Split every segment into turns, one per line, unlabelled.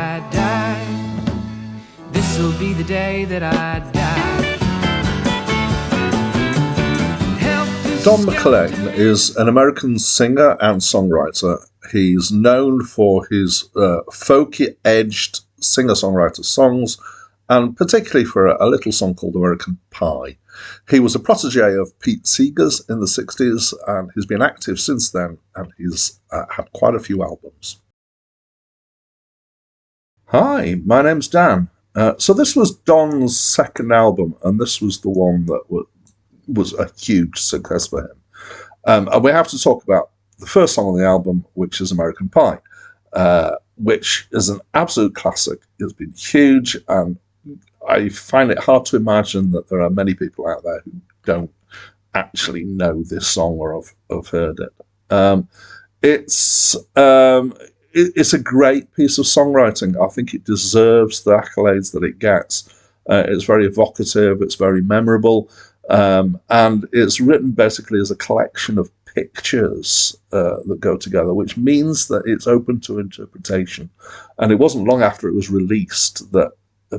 I die. This'll be the day that I die.
Don McLean is an American singer and songwriter. He's known for his folky-edged singer-songwriter songs, and particularly for a little song called American Pie. He was a protege of Pete Seeger's in the 60s, and he's been active since then, and he's had quite a few albums. Hi, my name's Dan. So this was Don's second album, and this was the one that was a huge success for him. And we have to talk about the first song on the album, which is American Pie, which is an absolute classic. It's been huge, and I find it hard to imagine that there are many people out there who don't actually know this song or have heard it. It's a great piece of songwriting. I think it deserves the accolades that it gets. It's very evocative, it's very memorable, and it's written basically as a collection of pictures that go together, which means that it's open to interpretation. And it wasn't long after it was released that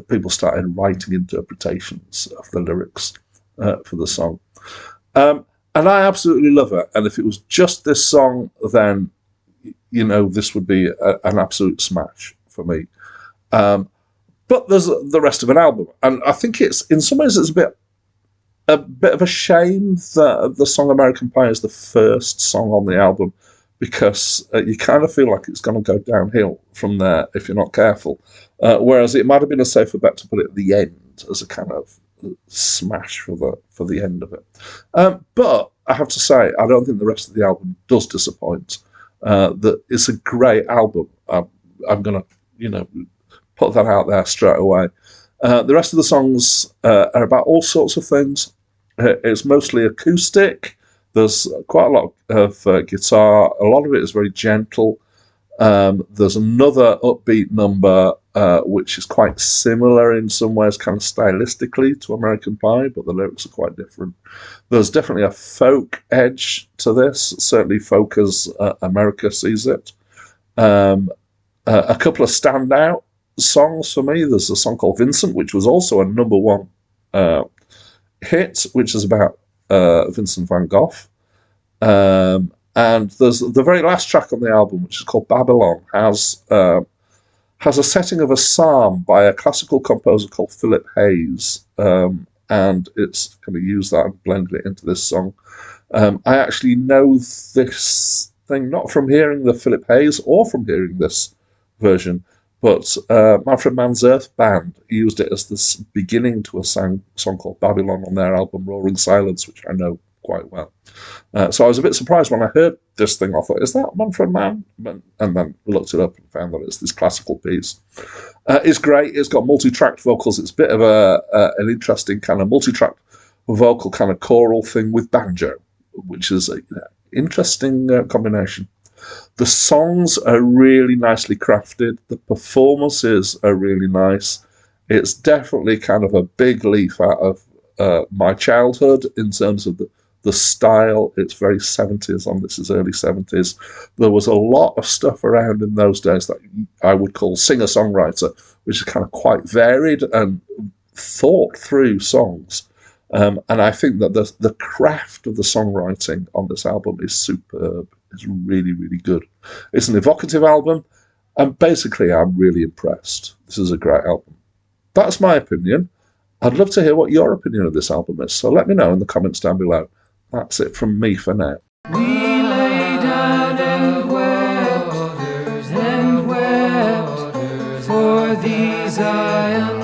people started writing interpretations of the lyrics for the song. And I absolutely love it. And if it was just this song, then, you know, this would be an absolute smash for me. But there's the rest of an album. And I think it's, in some ways, it's a bit of a shame that the song American Pie is the first song on the album, because you kind of feel like it's going to go downhill from there if you're not careful. Whereas it might have been a safer bet to put it at the end as a kind of smash for the end of it. But I have to say, I don't think the rest of the album does disappoint. That it's a great album. I'm going to, put that out there straight away. The rest of the songs are about all sorts of things. It's mostly acoustic. There's quite a lot of guitar. A lot of it is very gentle. There's another upbeat number which is quite similar in some ways, kind of stylistically, to American Pie, but the lyrics are quite different. There's definitely a folk edge to this, certainly folk as America sees it. A couple of standout songs for me. There's a song called Vincent, which was also a #1 hit, which is about Vincent van Gogh. And there's the very last track on the album, which is called Babylon, has a setting of a psalm by a classical composer called Philip Hayes, and it's kind of used that and blended it into this song. I actually know this thing not from hearing the Philip Hayes or from hearing this version, but Manfred Mann's Earth Band used it as the beginning to a song called Babylon on their album Roaring Silence, which I know quite well. So I was a bit surprised when I heard this thing. I thought, is that Manfred Mann? And then looked it up and found that it's this classical piece. It's great. It's got multi-tracked vocals. It's a bit of an interesting kind of multi-tracked vocal kind of choral thing with banjo, which is an interesting combination. The songs are really nicely crafted. The performances are really nice. It's definitely kind of a big leaf out of my childhood in terms of the style. It's very 70s, and this is early 70s. There was a lot of stuff around in those days that I would call singer-songwriter, which is kind of quite varied and thought through songs. And I think that the craft of the songwriting on this album is superb. It's really, really good. It's an evocative album, and basically I'm really impressed. This is a great album. That's my opinion. I'd love to hear what your opinion of this album is, so let me know in the comments down below. That's it from me for now.
We lay down and wept for these I